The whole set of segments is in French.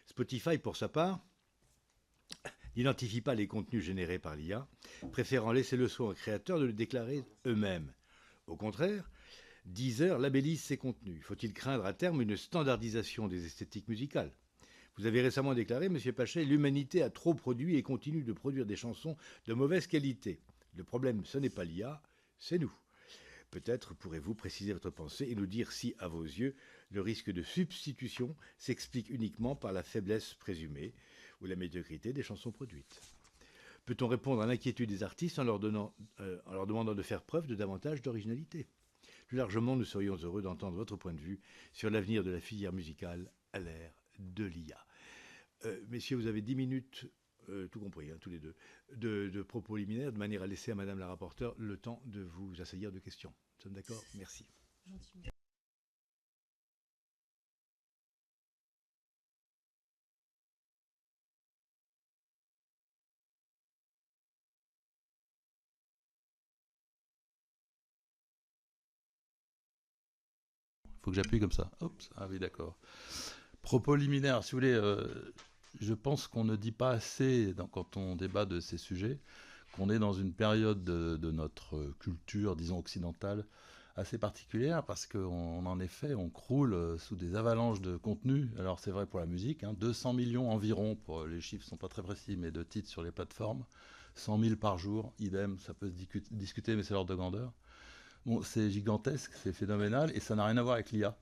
Spotify, pour sa part, n'identifie pas les contenus générés par l'IA, préférant laisser le soin aux créateurs de le déclarer eux-mêmes. Au contraire, Deezer labellise ses contenus. Faut-il craindre à terme une standardisation des esthétiques musicales? Vous avez récemment déclaré, M. Pachet, l'humanité a trop produit et continue de produire des chansons de mauvaise qualité. Le problème, ce n'est pas l'IA, c'est nous. Peut-être pourrez-vous préciser votre pensée et nous dire si, à vos yeux, le risque de substitution s'explique uniquement par la faiblesse présumée ou la médiocrité des chansons produites. Peut-on répondre à l'inquiétude des artistes en leur demandant de faire preuve de davantage d'originalité? Plus largement, nous serions heureux d'entendre votre point de vue sur l'avenir de la filière musicale à l'ère de l'IA. Messieurs, vous avez 10 minutes, tout compris, tous les deux, de propos liminaires, de manière à laisser à Madame la rapporteure le temps de vous assaillir de questions. Nous sommes d'accord? Merci. Gentiment. Il faut que j'appuie comme ça. Oups. Ah oui, d'accord. Propos liminaires, si vous voulez, je pense qu'on ne dit pas assez quand on débat de ces sujets qu'on est dans une période de notre culture, disons occidentale, assez particulière parce qu'en en effet, on croule sous des avalanches de contenu. Alors c'est vrai pour la musique, 200 millions environ, les chiffres ne sont pas très précis, mais de titres sur les plateformes, 100 000 par jour, idem, ça peut se discuter, mais c'est l'ordre de grandeur. Bon, c'est gigantesque, c'est phénoménal, et ça n'a rien à voir avec l'IA.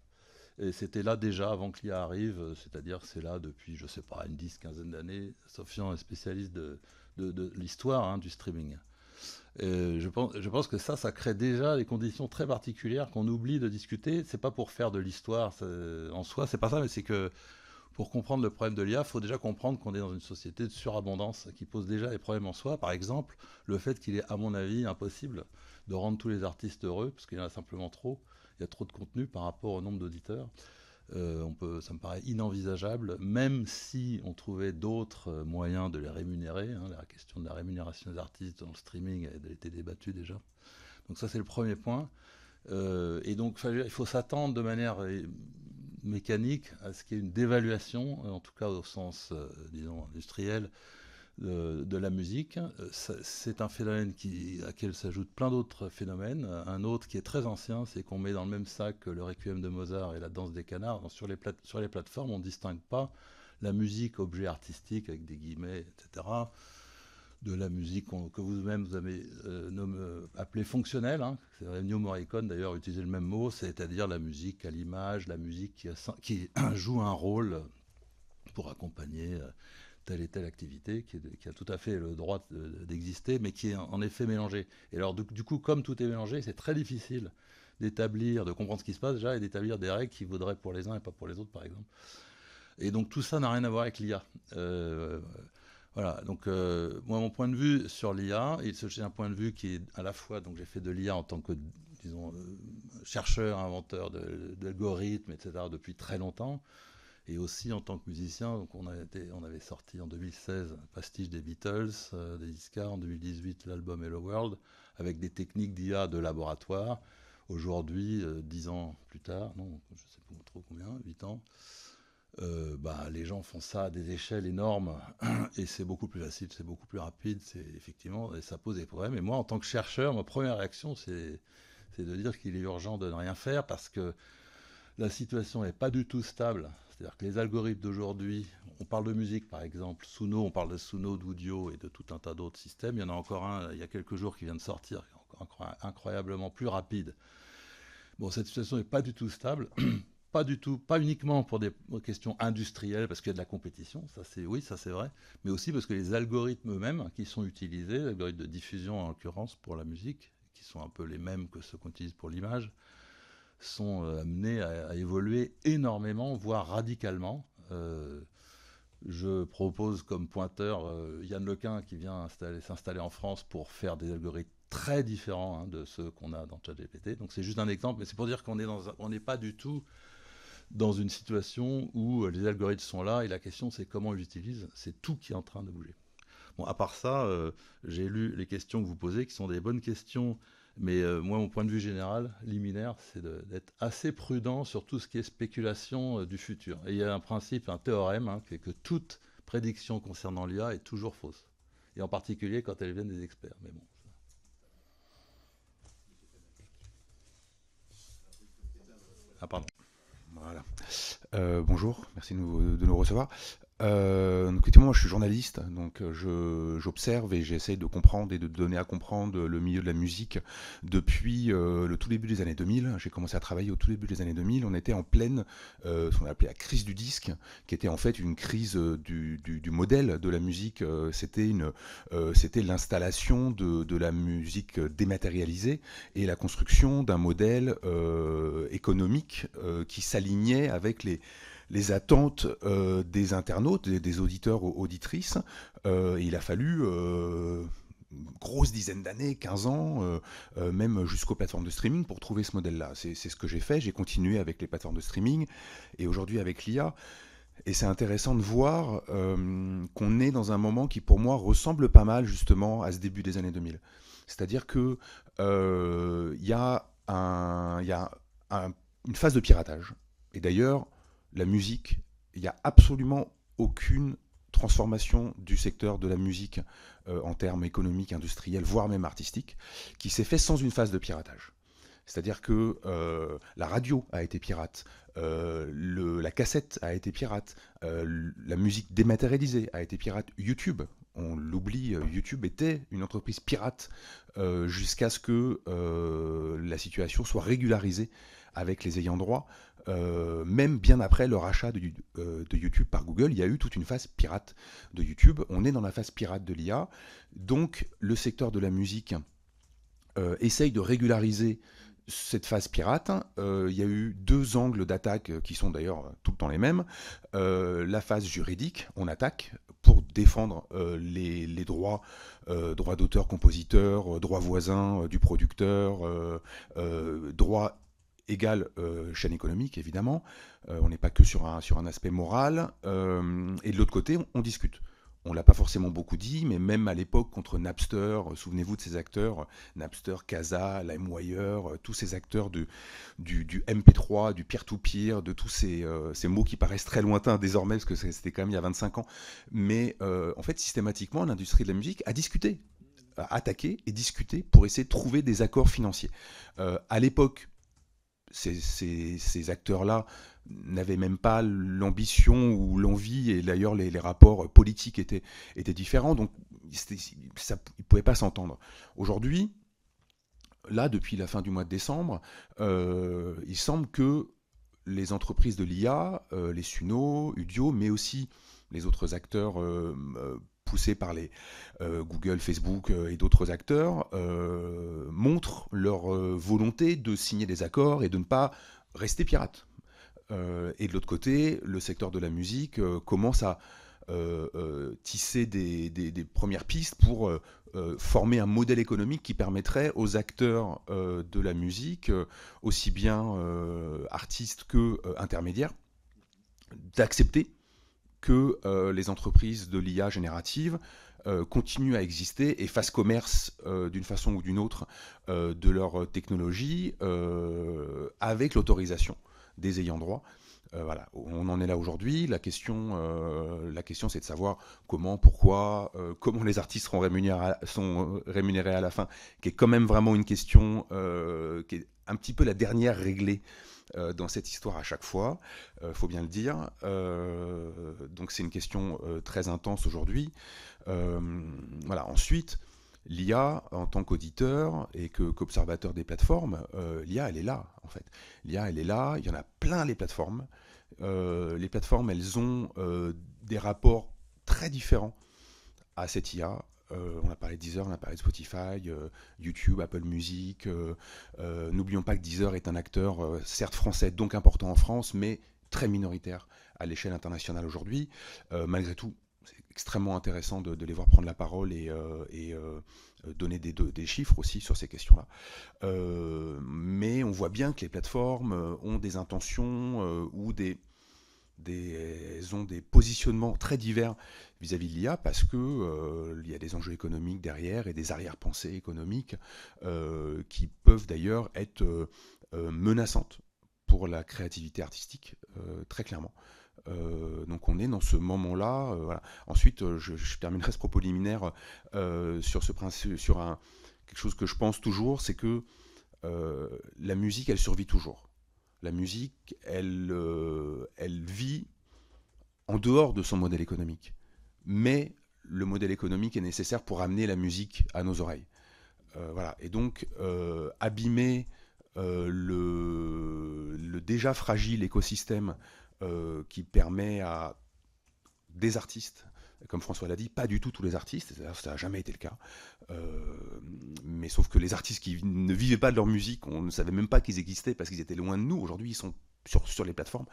Et c'était là déjà avant que l'IA arrive, c'est-à-dire c'est là depuis, je sais pas, une 10-15 d'années. Sofian est spécialiste de l'histoire du streaming. Et je pense que ça crée déjà des conditions très particulières qu'on oublie de discuter. C'est pas pour faire de l'histoire en soi, c'est pas ça, mais c'est que pour comprendre le problème de l'IA, il faut déjà comprendre qu'on est dans une société de surabondance qui pose déjà des problèmes en soi. Par exemple, le fait qu'il est, à mon avis, impossible de rendre tous les artistes heureux, parce qu'il y en a simplement trop. Il y a trop de contenu par rapport au nombre d'auditeurs. Ça me paraît inenvisageable, même si on trouvait d'autres moyens de les rémunérer. La question de la rémunération des artistes dans le streaming a été débattue déjà. Donc ça, c'est le premier point. Et donc, il faut s'attendre de manière mécanique à ce qu'il y ait une dévaluation, en tout cas au sens, disons, industriel, de la musique. C'est un phénomène à quel s'ajoutent plein d'autres phénomènes. Un autre qui est très ancien, c'est qu'on met dans le même sac le Requiem de Mozart et la danse des canards. Donc, sur les plateformes, on ne distingue pas la musique objet artistique avec des guillemets, etc., de la musique que vous-même vous avez appelée fonctionnelle. C'est Ennio Morricone d'ailleurs utilisait le même mot, c'est-à-dire la musique à l'image, la musique qui joue un rôle pour accompagner telle et telle activité qui a tout à fait le droit d'exister, mais qui est en effet mélangée. Et alors du coup, comme tout est mélangé, c'est très difficile de comprendre ce qui se passe déjà et d'établir des règles qui vaudraient pour les uns et pas pour les autres, par exemple. Et donc tout ça n'a rien à voir avec l'IA. Voilà, donc moi mon point de vue sur l'IA, c'est un point de vue qui est à la fois, donc j'ai fait de l'IA en tant que, disons, chercheur, inventeur d'algorithmes, etc. depuis très longtemps, et aussi en tant que musicien. Donc on avait sorti en 2016 un pastiche des Beatles, des Iscars, en 2018 l'album Hello World, avec des techniques d'IA de laboratoire. Aujourd'hui, 10 ans plus tard, non, je ne sais pas trop combien, 8 ans, les gens font ça à des échelles énormes et c'est beaucoup plus facile, c'est beaucoup plus rapide, effectivement, et ça pose des problèmes. Et moi, en tant que chercheur, ma première réaction, c'est de dire qu'il est urgent de ne rien faire parce que la situation n'est pas du tout stable. C'est-à-dire que les algorithmes d'aujourd'hui, on parle de musique par exemple, Suno, on parle de Suno, d'Audio et de tout un tas d'autres systèmes. Il y en a encore un il y a quelques jours qui vient de sortir, incroyablement plus rapide. Bon, cette situation n'est pas du tout stable. Pas du tout, pas uniquement pour des questions industrielles, parce qu'il y a de la compétition, ça c'est vrai, mais aussi parce que les algorithmes eux-mêmes qui sont utilisés, les algorithmes de diffusion en l'occurrence pour la musique, qui sont un peu les mêmes que ceux qu'on utilise pour l'image, sont amenés à évoluer énormément, voire radicalement. Je propose comme pointeur Yann Lequin qui vient s'installer en France pour faire des algorithmes très différents de ceux qu'on a dans ChatGPT. Donc c'est juste un exemple, mais c'est pour dire qu'on n'est pas du tout dans une situation où les algorithmes sont là et la question c'est comment on les utilise. C'est tout qui est en train de bouger. Bon, à part ça, j'ai lu les questions que vous posez qui sont des bonnes questions Mais moi, mon point de vue général, liminaire, c'est d'être assez prudent sur tout ce qui est spéculation du futur. Et il y a un principe, un théorème, hein, qui est que toute prédiction concernant l'IA est toujours fausse. Et en particulier quand elle vient des experts. Mais bon. Ah, pardon. Voilà. Bonjour, merci de nous recevoir. Donc, effectivement, moi je suis journaliste, donc j'observe et j'essaie de comprendre et de donner à comprendre le milieu de la musique depuis le tout début des années 2000. J'ai commencé à travailler au tout début des années 2000. On était en pleine, ce qu'on appelait la crise du disque, qui était en fait une crise du modèle de la musique. C'était l'installation de la musique dématérialisée et la construction d'un modèle économique qui s'alignait avec les attentes des internautes, des auditeurs, auditrices. Il a fallu une grosse dizaine d'années, 15 ans, même jusqu'aux plateformes de streaming pour trouver ce modèle-là. C'est ce que j'ai fait. J'ai continué avec les plateformes de streaming et aujourd'hui avec l'IA. Et c'est intéressant de voir qu'on est dans un moment qui, pour moi, ressemble pas mal justement à ce début des années 2000. C'est-à-dire que y a une phase de piratage. Et d'ailleurs, la musique, il n'y a absolument aucune transformation du secteur de la musique en termes économiques, industriels, voire même artistiques, qui s'est fait sans une phase de piratage. C'est-à-dire que la radio a été pirate, la cassette a été pirate, la musique dématérialisée a été pirate, YouTube, on l'oublie, YouTube était une entreprise pirate jusqu'à ce que la situation soit régularisée avec les ayants droit. Même bien après le rachat de YouTube par Google, il y a eu toute une phase pirate de YouTube. On est dans la phase pirate de l'IA. Donc le secteur de la musique essaye de régulariser cette phase pirate. Il y a eu deux angles d'attaque qui sont d'ailleurs tout le temps les mêmes. La phase juridique, on attaque pour défendre les droits, droits d'auteur, compositeur, droits voisins du producteur, droits égal chaîne économique, évidemment. On n'est pas que sur un aspect moral. Et de l'autre côté, on discute. On ne l'a pas forcément beaucoup dit, mais même à l'époque, contre Napster, souvenez-vous de ces acteurs, Napster, Casa, LimeWire, tous ces acteurs du MP3, du peer-to-peer, de tous ces mots qui paraissent très lointains désormais, parce que c'était quand même il y a 25 ans. Mais en fait, systématiquement, l'industrie de la musique a discuté, a attaqué et discuté pour essayer de trouver des accords financiers. À l'époque, ces acteurs-là n'avaient même pas l'ambition ou l'envie, et d'ailleurs les rapports politiques étaient différents, donc ils ne pouvaient pas s'entendre. Aujourd'hui, là, depuis la fin du mois de décembre, il semble que les entreprises de l'IA, les Suno, Udio, mais aussi les autres acteurs poussés par les Google, Facebook et d'autres acteurs, montrent leur volonté de signer des accords et de ne pas rester pirates. Et de l'autre côté, le secteur de la musique commence à tisser des premières pistes pour former un modèle économique qui permettrait aux acteurs de la musique, aussi bien artistes que intermédiaires, d'accepter que les entreprises de l'IA générative continuent à exister et fassent commerce d'une façon ou d'une autre de leur technologie avec l'autorisation des ayants droit. Voilà, on en est là aujourd'hui. La question c'est de savoir comment, pourquoi, comment les artistes sont rémunérés à la fin, qui est quand même vraiment une question qui est un petit peu la dernière réglée dans cette histoire à chaque fois, faut bien le dire. Donc c'est une question très intense aujourd'hui. Voilà. Ensuite, l'IA en tant qu'auditeur et qu'observateur des plateformes, l'IA elle est là en fait. L'IA elle est là, il y en a plein les plateformes. Les plateformes elles ont des rapports très différents à cette IA. On a parlé de Deezer, on a parlé de Spotify, YouTube, Apple Music. N'oublions pas que Deezer est un acteur certes français, donc important en France, mais très minoritaire à l'échelle internationale aujourd'hui. Malgré tout, c'est extrêmement intéressant de les voir prendre la parole et donner des chiffres aussi sur ces questions-là. Mais on voit bien que les plateformes ont des intentions ou des elles ont des positionnements très divers vis-à-vis de l'IA parce que il y a des enjeux économiques derrière et des arrière-pensées économiques qui peuvent d'ailleurs être menaçantes pour la créativité artistique, très clairement. Donc on est dans ce moment-là. Voilà. Ensuite, je terminerai ce propos liminaire sur ce principe, quelque chose que je pense toujours, c'est que la musique, elle survit toujours. La musique, elle vit en dehors de son modèle économique. Mais le modèle économique est nécessaire pour amener la musique à nos oreilles. Voilà. Et donc, abîmer le déjà fragile écosystème qui permet à des artistes, comme François l'a dit, pas du tout tous les artistes, ça n'a jamais été le cas, mais sauf que les artistes qui ne vivaient pas de leur musique, on ne savait même pas qu'ils existaient parce qu'ils étaient loin de nous, aujourd'hui ils sont sur les plateformes,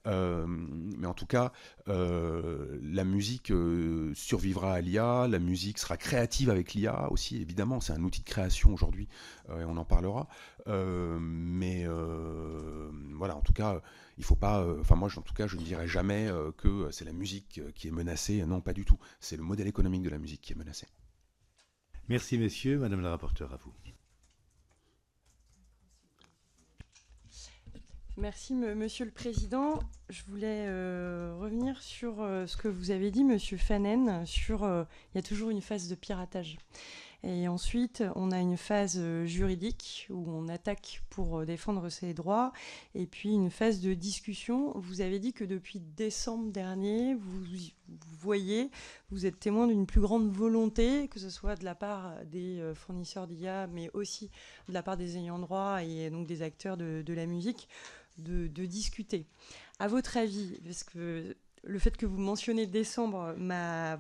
mais en tout cas la musique survivra à l'IA, la musique sera créative avec l'IA aussi, évidemment c'est un outil de création aujourd'hui, et on en parlera, mais voilà, en tout cas il faut pas, moi en tout cas je ne dirais jamais que c'est la musique qui est menacée, non pas du tout, c'est le modèle économique de la musique qui est menacé. Merci messieurs, madame la rapporteure, à vous. Merci Monsieur le Président. Je voulais revenir sur ce que vous avez dit, Monsieur Fanen, sur il y a toujours une phase de piratage. Et ensuite, on a une phase juridique où on attaque pour défendre ses droits, et puis une phase de discussion. Vous avez dit que depuis décembre dernier, vous êtes témoin d'une plus grande volonté, que ce soit de la part des fournisseurs d'IA, mais aussi de la part des ayants droit et donc des acteurs de la musique, de discuter. À votre avis, parce que le fait que vous mentionnez décembre m'a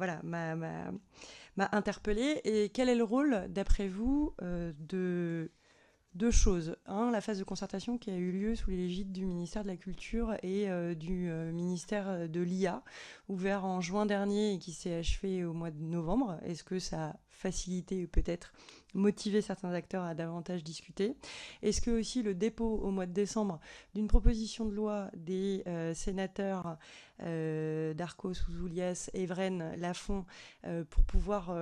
interpellée, et quel est le rôle, d'après vous, de deux choses. Un, la phase de concertation qui a eu lieu sous l'égide du ministère de la Culture et du ministère de l'IA, ouvert en juin dernier et qui s'est achevé au mois de novembre. Est-ce que ça a facilité ou peut-être motivé certains acteurs à davantage discuter? Est-ce que aussi le dépôt au mois de décembre d'une proposition de loi des sénateurs Darcos, Ouzoulias, Evren, Lafont pour pouvoir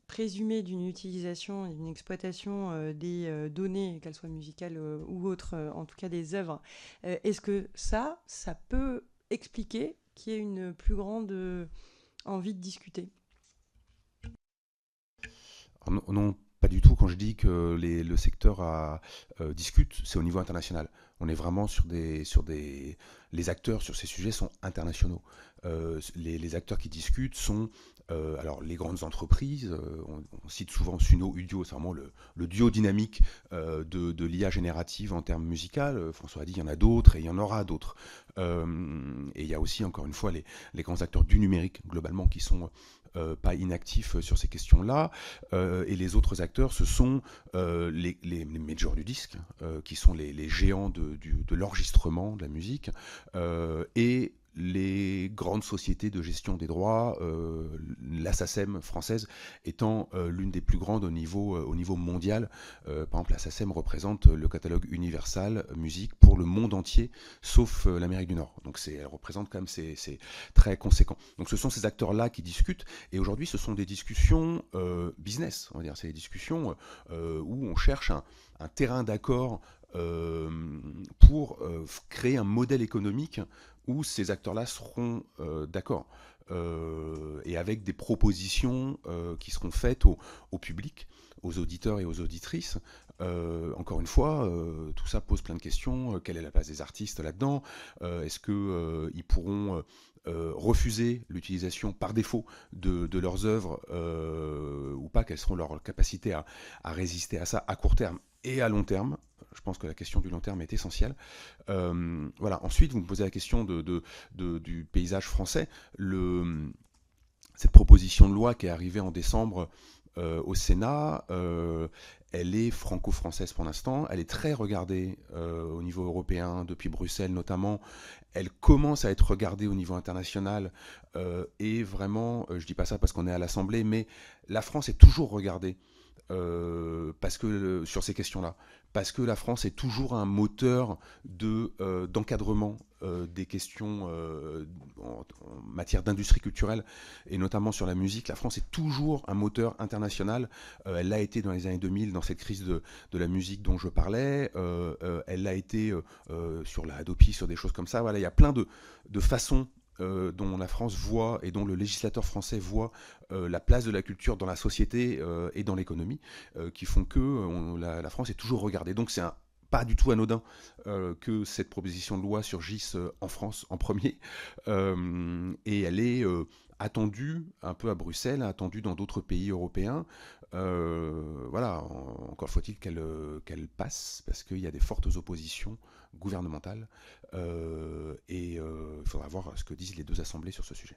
présumer d'une utilisation et d'une exploitation des données, qu'elles soient musicales ou autres, en tout cas des œuvres, est-ce que ça peut expliquer qu'il y ait une plus grande envie de discuter? Non, pas du tout. Quand je dis que le secteur discute, c'est au niveau international. On est vraiment les acteurs sur ces sujets sont internationaux. Les acteurs qui discutent sont alors les grandes entreprises. On cite souvent Suno, Udio, c'est vraiment le duo dynamique de l'IA générative en termes musicaux. François a dit il y en a d'autres et il y en aura d'autres. Et il y a aussi, encore une fois, les grands acteurs du numérique, globalement, qui sont pas inactifs sur ces questions-là. Et les autres acteurs, ce sont les majors du disque, qui sont les géants de l'enregistrement de la musique, et les grandes sociétés de gestion des droits, la SACEM française étant l'une des plus grandes au niveau mondial. Par exemple, la SACEM représente le catalogue universal musique pour le monde entier, sauf l'Amérique du Nord. Donc elle représente quand même, c'est très conséquent. Donc ce sont ces acteurs-là qui discutent, et aujourd'hui ce sont des discussions business, on va dire. C'est des discussions où on cherche un terrain d'accord pour créer un modèle économique où ces acteurs-là seront d'accord, et avec des propositions qui seront faites au public, aux auditeurs et aux auditrices. Encore une fois, tout ça pose plein de questions. Quelle est la place des artistes là-dedans? Est-ce qu'ils pourront refuser l'utilisation par défaut de leurs œuvres ou pas? Quelles seront leurs capacités à résister à ça à court terme et à long terme? Je pense que la question du long terme est essentielle. Voilà. Ensuite, vous me posez la question du paysage français. Cette proposition de loi qui est arrivée en décembre au Sénat, elle est franco-française pour l'instant. Elle est très regardée au niveau européen, depuis Bruxelles notamment. Elle commence à être regardée au niveau international. Et vraiment, je ne dis pas ça parce qu'on est à l'Assemblée, mais la France est toujours regardée sur ces questions-là. parce que la France est toujours un moteur d'encadrement des questions en matière d'industrie culturelle, et notamment sur la musique. La France est toujours un moteur international. Elle l'a été dans les années 2000, dans cette crise de la musique dont je parlais. Elle l'a été sur la Hadopi, sur des choses comme ça. Voilà, il y a plein de façons dont la France voit et dont le législateur français voit la place de la culture dans la société et dans l'économie, qui font que la France est toujours regardée. Donc c'est pas du tout anodin que cette proposition de loi surgisse en France en premier, et elle est attendue un peu à Bruxelles, attendue dans d'autres pays européens. Voilà, encore faut-il qu'elle passe, parce qu'il y a des fortes oppositions gouvernementales, et il faudra voir ce que disent les deux assemblées sur ce sujet.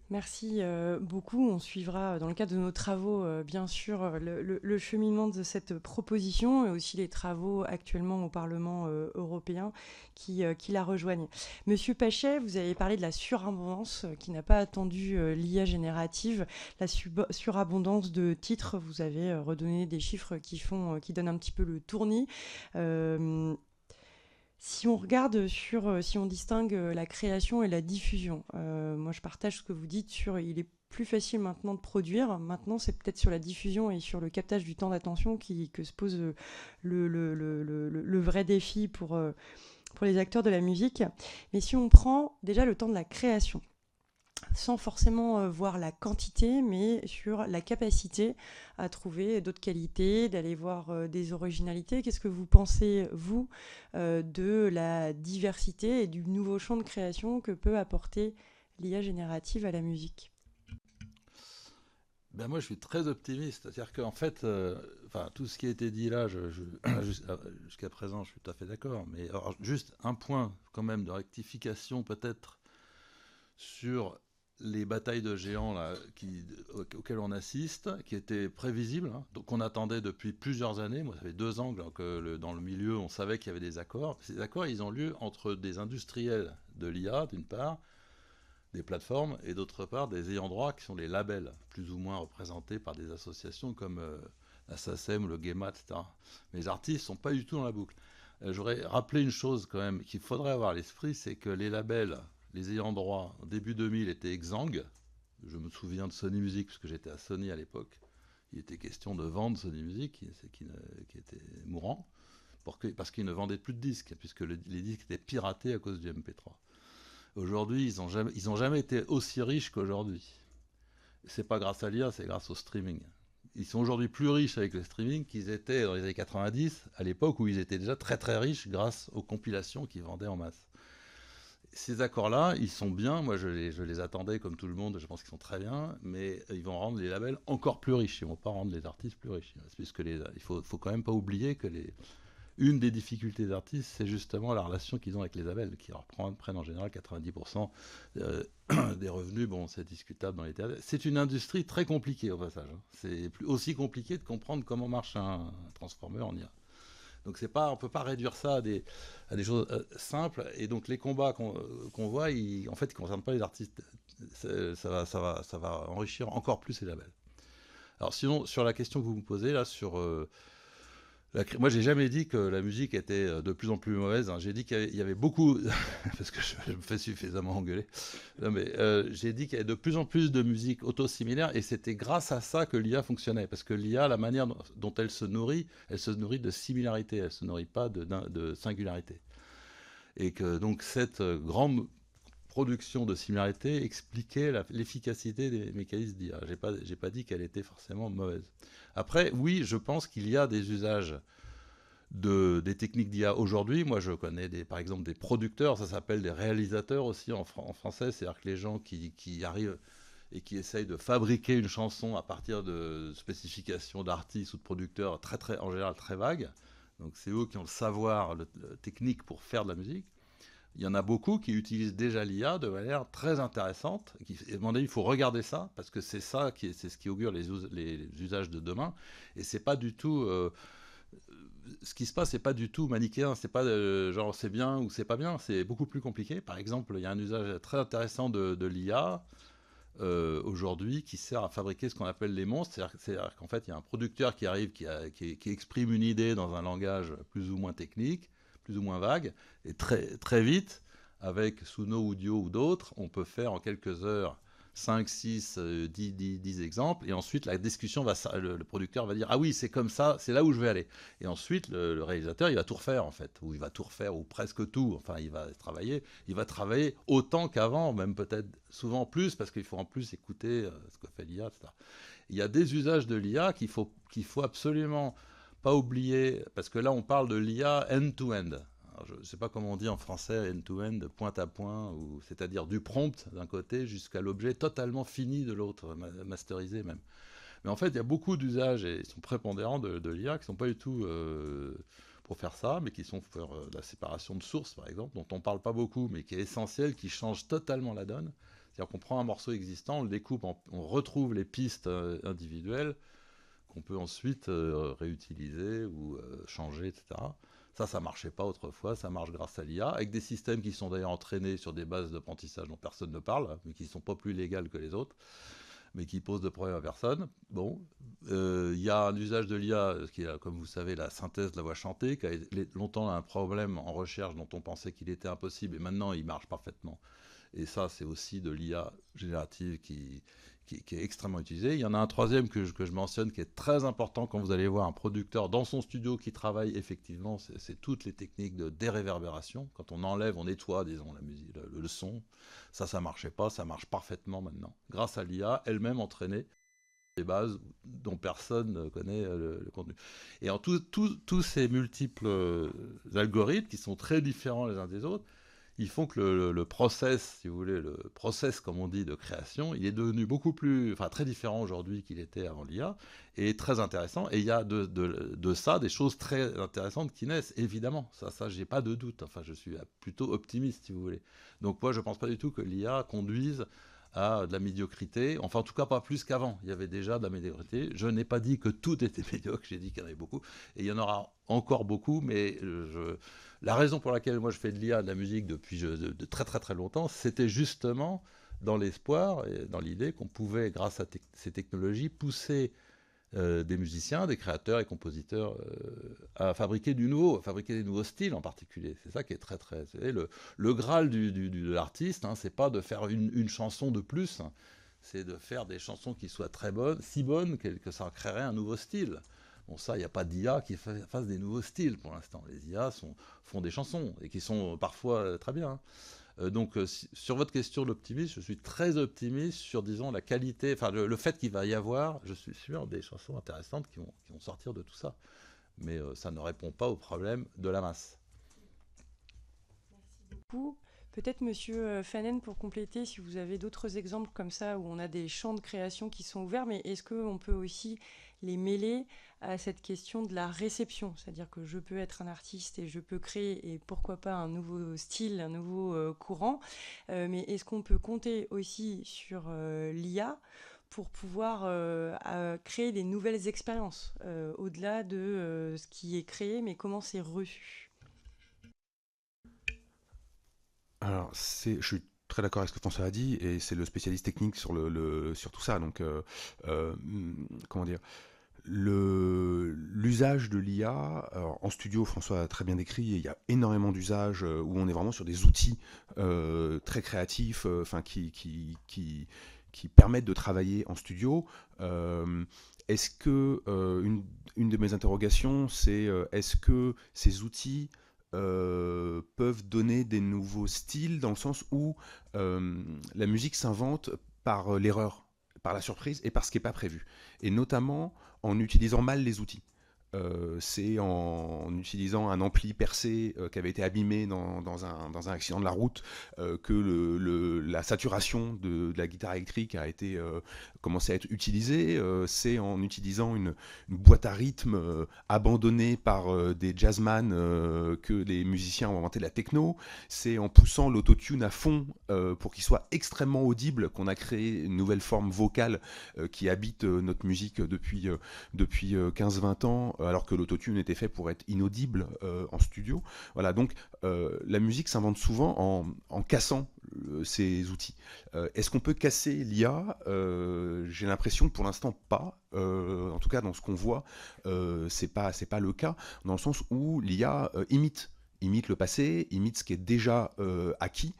Merci beaucoup. On suivra dans le cadre de nos travaux, bien sûr, le cheminement de cette proposition et aussi les travaux actuellement au Parlement européen qui la rejoignent. Monsieur Pachet, vous avez parlé de la surabondance qui n'a pas attendu l'IA générative, la surabondance de titres. Vous avez redonné des chiffres qui donnent un petit peu le tournis. Si on regarde si on distingue la création et la diffusion, moi je partage ce que vous dites sur il est plus facile maintenant de produire. Maintenant, c'est peut-être sur la diffusion et sur le captage du temps d'attention que se pose le vrai défi pour les acteurs de la musique. Mais si on prend déjà le temps de la création, sans forcément voir la quantité, mais sur la capacité à trouver d'autres qualités, d'aller voir des originalités. Qu'est-ce que vous pensez, vous, de la diversité et du nouveau champ de création que peut apporter l'IA générative à la musique ? Ben moi, je suis très optimiste. C'est-à-dire qu'en fait, tout ce qui a été dit là, jusqu'à présent, je suis tout à fait d'accord. Mais alors, juste un point quand même de rectification peut-être sur les batailles de géants là, auxquelles on assiste, qui étaient prévisibles, hein, donc on attendait depuis plusieurs années. Moi, ça fait 2 ans que dans le milieu, on savait qu'il y avait des accords. Ces accords, ils ont lieu entre des industriels de l'IA, d'une part, des plateformes, et d'autre part, des ayants droit, qui sont les labels, plus ou moins représentés par des associations comme la SACEM, le GEMA, etc. Mais les artistes ne sont pas du tout dans la boucle. J'aurais rappelé une chose quand même qu'il faudrait avoir à l'esprit, c'est que les labels, les ayants droit, au début 2000, étaient exsangues. Je me souviens de Sony Music, parce que j'étais à Sony à l'époque. Il était question de vendre Sony Music, qui était mourant, parce qu'ils ne vendaient plus de disques, puisque les disques étaient piratés à cause du MP3. Aujourd'hui, ils n'ont jamais été aussi riches qu'aujourd'hui. C'est pas grâce à l'IA, c'est grâce au streaming. Ils sont aujourd'hui plus riches avec le streaming qu'ils étaient dans les années 90, à l'époque où ils étaient déjà très très riches grâce aux compilations qu'ils vendaient en masse. Ces accords-là, ils sont bien. Moi, je les attendais comme tout le monde. Je pense qu'ils sont très bien, mais ils vont rendre les labels encore plus riches. Ils ne vont pas rendre les artistes plus riches. Puisque il faut quand même pas oublier que une des difficultés des artistes, c'est justement la relation qu'ils ont avec les labels, qui leur prennent en général 90% des revenus. Bon, c'est discutable dans les théâtres. C'est une industrie très compliquée au passage. C'est aussi compliqué de comprendre comment marche un transformer en IA. Donc on ne peut pas réduire ça à des choses simples. Et donc les combats qu'on voit, en fait, ils ne concernent pas les artistes. Ça va enrichir encore plus les labels. Alors sinon, sur la question que vous me posez, là, moi, j'ai jamais dit que la musique était de plus en plus mauvaise. Hein. J'ai dit qu'il y avait beaucoup, parce que je me fais suffisamment engueuler. Non, mais j'ai dit qu'il y avait de plus en plus de musique auto-similaire, et c'était grâce à ça que l'IA fonctionnait. Parce que l'IA, la manière dont elle se nourrit de similarité, elle se nourrit pas de singularité. Et que donc cette grande production de similarité expliquait l'efficacité des mécanismes d'IA. J'ai pas dit qu'elle était forcément mauvaise. Après, oui, je pense qu'il y a des usages des techniques d'IA aujourd'hui. Moi, je connais par exemple des producteurs, ça s'appelle des réalisateurs aussi en français, c'est-à-dire que les gens qui arrivent et qui essayent de fabriquer une chanson à partir de spécifications d'artistes ou de producteurs en général très vagues. Donc c'est eux qui ont le savoir le technique pour faire de la musique. Il y en a beaucoup qui utilisent déjà l'IA de manière très intéressante. À mon avis, il faut regarder ça, parce que c'est ça c'est ce qui augure les usages de demain. Et c'est pas du tout... ce qui se passe, c'est pas du tout manichéen. C'est pas genre c'est bien ou c'est pas bien. C'est beaucoup plus compliqué. Par exemple, il y a un usage très intéressant de l'IA aujourd'hui qui sert à fabriquer ce qu'on appelle les monstres. C'est-à-dire qu'en fait, il y a un producteur qui arrive, qui exprime une idée dans un langage plus ou moins technique, plus ou moins vague, et très, très vite, avec Suno, Udio ou d'autres, on peut faire en quelques heures 5, 6, 10 exemples, et ensuite la discussion le producteur va dire ah oui, c'est comme ça, c'est là où je vais aller. Et ensuite le réalisateur il va tout refaire en fait, ou il va tout refaire, ou presque tout, enfin il va travailler autant qu'avant, même peut-être souvent plus, parce qu'il faut en plus écouter ce que fait l'IA, etc. Il y a des usages de l'IA qu'il faut absolument pas oublier, parce que là on parle de l'IA end-to-end. Alors, je ne sais pas comment on dit en français, end-to-end, point à point, c'est-à-dire du prompt d'un côté jusqu'à l'objet totalement fini de l'autre, masterisé même. Mais en fait, il y a beaucoup d'usages, et ils sont prépondérants de l'IA, qui ne sont pas du tout pour faire ça, mais qui sont pour la séparation de sources, par exemple, dont on ne parle pas beaucoup, mais qui est essentiel, qui change totalement la donne. C'est-à-dire qu'on prend un morceau existant, on le découpe, on retrouve les pistes individuelles, qu'on peut ensuite réutiliser ou changer, etc. Ça marchait pas autrefois, ça marche grâce à l'IA, avec des systèmes qui sont d'ailleurs entraînés sur des bases d'apprentissage dont personne ne parle, mais qui ne sont pas plus légales que les autres, mais qui posent de problèmes à personne. Bon, y a un usage de l'IA, qui est, comme vous savez, la synthèse de la voix chantée, qui a longtemps un problème en recherche dont on pensait qu'il était impossible, et maintenant il marche parfaitement. Et ça, c'est aussi de l'IA générative qui est extrêmement utilisé. Il y en a un troisième que je mentionne qui est très important quand vous allez voir un producteur dans son studio qui travaille effectivement, c'est toutes les techniques de déréverbération. Quand on enlève, on nettoie, disons, la musique, le son. Ça marchait pas, ça marche parfaitement maintenant. Grâce à l'IA, elle-même entraînée des bases dont personne ne connaît le contenu. Et en tous ces multiples algorithmes qui sont très différents les uns des autres, ils font que le process, si vous voulez, le process, comme on dit, de création, il est devenu beaucoup plus, enfin très différent aujourd'hui qu'il était avant l'IA, et très intéressant. Et il y a de ça des choses très intéressantes qui naissent, évidemment. Ça, j'ai pas de doute. Enfin, je suis plutôt optimiste, si vous voulez. Donc moi, je pense pas du tout que l'IA conduise à de la médiocrité, enfin en tout cas pas plus qu'avant. Il y avait déjà de la médiocrité. Je n'ai pas dit que tout était médiocre, j'ai dit qu'il y en avait beaucoup, et il y en aura encore beaucoup, mais la raison pour laquelle moi je fais de l'IA, de la musique depuis de très très très longtemps, c'était justement dans l'espoir et dans l'idée qu'on pouvait, grâce à ces technologies, pousser des musiciens, des créateurs et compositeurs à fabriquer du nouveau, à fabriquer des nouveaux styles en particulier. C'est ça qui est très très... Le Graal de l'artiste, hein, c'est pas de faire une chanson de plus, hein, c'est de faire des chansons qui soient très bonnes, si bonnes que ça créerait un nouveau style. Bon, ça, il n'y a pas d'IA qui fasse des nouveaux styles pour l'instant. Les IA font des chansons et qui sont parfois très bien, hein. Donc, sur votre question d'optimisme, je suis très optimiste sur, disons, la qualité, enfin, le fait qu'il va y avoir, je suis sûr, des chansons intéressantes qui vont sortir de tout ça. Mais ça ne répond pas au problème de la masse. Merci beaucoup. Peut-être, Monsieur Fanen, pour compléter, si vous avez d'autres exemples comme ça, où on a des champs de création qui sont ouverts, mais est-ce qu'on peut aussi les mêler à cette question de la réception? C'est-à-dire que je peux être un artiste et je peux créer, et pourquoi pas un nouveau style, un nouveau courant, mais est-ce qu'on peut compter aussi sur l'IA pour pouvoir créer des nouvelles expériences, au-delà de ce qui est créé, mais comment c'est reçu? Alors, je suis très d'accord avec ce que François a dit, et c'est le spécialiste technique sur sur tout ça. Donc, comment dire, l'usage de l'IA en studio, François a très bien décrit, il y a énormément d'usages où on est vraiment sur des outils très créatifs, qui permettent de travailler en studio. Est-ce que une de mes interrogations, c'est est-ce que ces outils peuvent donner des nouveaux styles dans le sens où la musique s'invente par l'erreur, par la surprise et par ce qui n'est pas prévu. Et notamment en utilisant mal les outils. C'est en utilisant un ampli percé qui avait été abîmé dans un accident de la route que la saturation de la guitare électrique a été commencé à être utilisée. C'est en utilisant une boîte à rythme abandonnée par des jazzman que les musiciens ont inventé la techno. C'est en poussant l'autotune à fond pour qu'il soit extrêmement audible qu'on a créé une nouvelle forme vocale qui habite notre musique depuis 15-20 ans, alors que l'autotune était fait pour être inaudible en studio. Voilà, donc la musique s'invente souvent en cassant ces outils. Est-ce qu'on peut casser l'IA? J'ai l'impression que pour l'instant pas. En tout cas, dans ce qu'on voit, c'est pas le cas, dans le sens où l'IA imite le passé, imite ce qui est déjà acquis,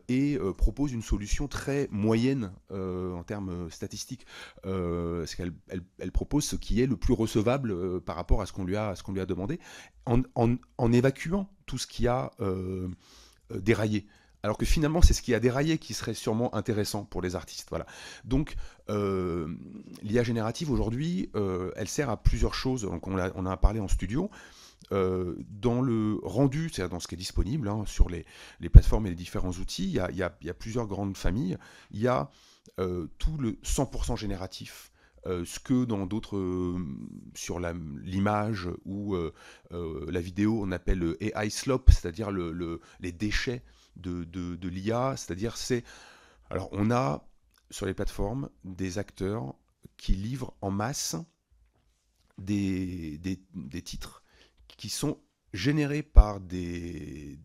et propose une solution très moyenne en termes statistiques. C'est qu'elle elle propose ce qui est le plus recevable par rapport à ce qu'on lui a demandé, en évacuant tout ce qui a déraillé. Alors que finalement, c'est ce qui a déraillé qui serait sûrement intéressant pour les artistes. Voilà. Donc, l'IA générative, aujourd'hui, elle sert à plusieurs choses. Donc, on en a parlé en studio. Dans le rendu, c'est-à-dire dans ce qui est disponible sur les plateformes et les différents outils, il y a plusieurs grandes familles. Il y a tout le 100% génératif, ce que dans d'autres, sur l'image ou la vidéo, on appelle AI slop, c'est-à-dire les déchets de l'IA. C'est-à-dire, alors on a sur les plateformes des acteurs qui livrent en masse des titres qui sont générés par des